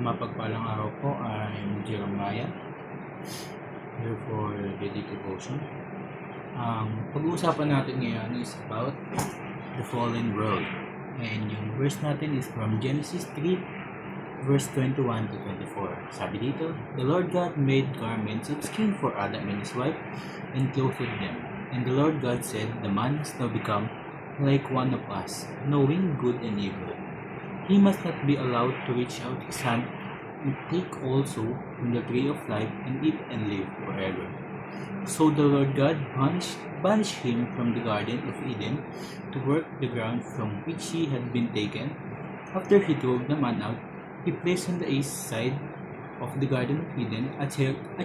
Mapagpalang araw po, I'm Jeremiah here for Daily Devotion. Pag-uusapan natin ngayon is about the fallen world. And yung verse natin is from Genesis 3 verse 21 to 24. Sabi dito, "The Lord God made garments of skin for Adam and his wife and clothed them. And the Lord God said, The man has now become like one of us, knowing good and evil. He must not be allowed to reach out his hand and take also from the tree of life and eat and live forever." So the Lord God banished him from the Garden of Eden to work the ground from which he had been taken. After he drove the man out, he placed on the east side of the Garden of Eden a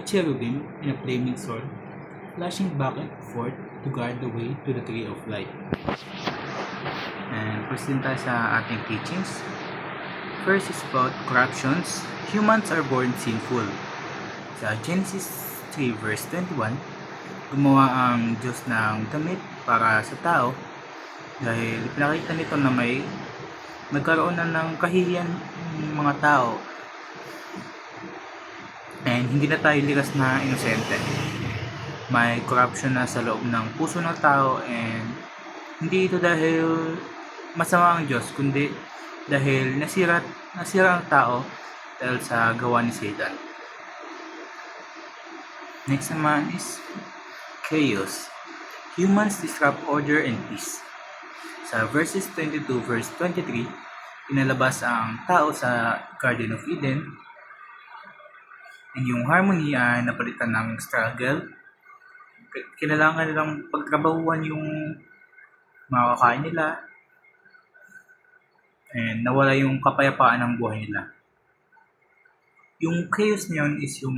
cherubim and a flaming sword, flashing back and forth to guard the way to the tree of life. And proceed tayo sa ating teachings. First is about corruptions. Humans are born sinful. Sa Genesis 3 verse 21, gumawa ang Diyos ng damit para sa tao dahil pinakita nito na may nagkaroon na ng kahihiyan ng mga tao and hindi na tayo likas na inosente. May corruption na sa loob ng puso ng tao and hindi ito dahil masama ang Diyos, kundi dahil nasira ang tao dahil sa gawa ni Satan. Next naman is chaos. Humans disrupt order and peace. Sa verses 22 verse 23, inalabas ang tao sa Garden of Eden and yung harmony ay napalitan ng struggle. Kailangan nilang pagtrabahuan yung makakain nila and nawala yung kapayapaan ng buhay nila. Yung chaos niyon is yung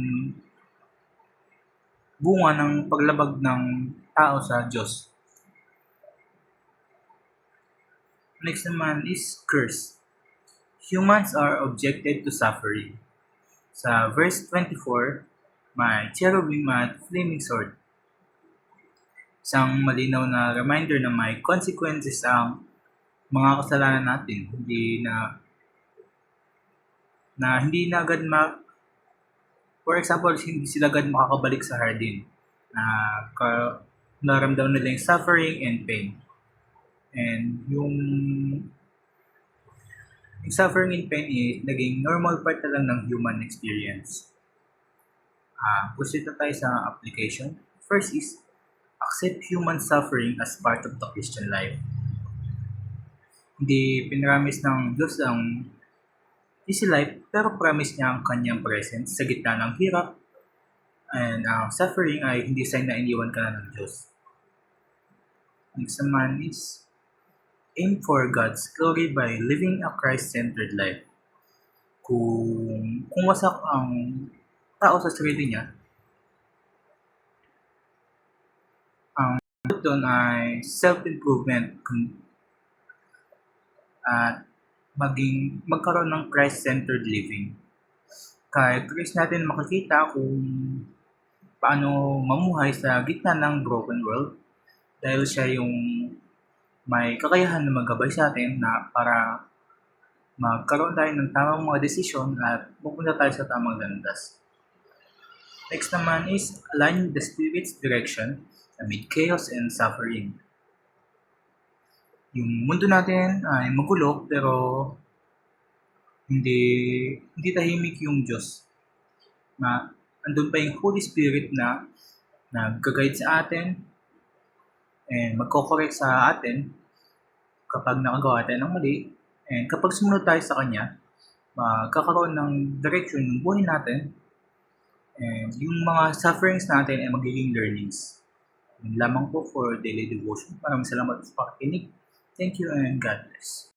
bunga ng paglabag ng tao sa Diyos. Next naman is curse. Humans are objected to suffering. Sa verse 24, may cherubim at flaming sword. Isang malinaw na reminder na may consequences ang mga kasalanan natin. Hindi na agad for example, hindi sila agad makakabalik sa hardin. Naramdaman nila yung suffering and pain. And yung suffering and pain is naging normal part na lang ng human experience. Proceed na tayo sa application. First is, accept human suffering as part of the Christian life. Hindi pinramis ng Diyos ang easy life, pero promise niya ang kanyang presence sa gitna ng hirap and ang suffering ay hindi sign na iniwan ka na ng Diyos. Next naman is, aim for God's glory by living a Christ-centered life. Kung wasak ang tao sa sarili niya, ang doon ay self-improvement at magkaroon ng Christ-centered living. Kaya Christ natin makikita kung paano mamuhay sa gitna ng broken world dahil siya yung may kakayahan na maggabay sa atin na para magkaroon tayo ng tamang mga desisyon at pupunta tayo sa tamang landas. Next naman is align the Spirit's direction amid chaos and suffering. Yung mundo natin ay magulo pero hindi tahimik yung Diyos. Andun pa yung Holy Spirit na nag-guide sa atin and magko-correct sa atin kapag nakagawa tayo ng mali. And kapag sumunod tayo sa Kanya, magkakaroon ng direction ng buhay natin and yung mga sufferings natin ay magiging learnings. Yun lamang po for daily devotion. Maraming salamat sa pakikinig. Thank you and God bless.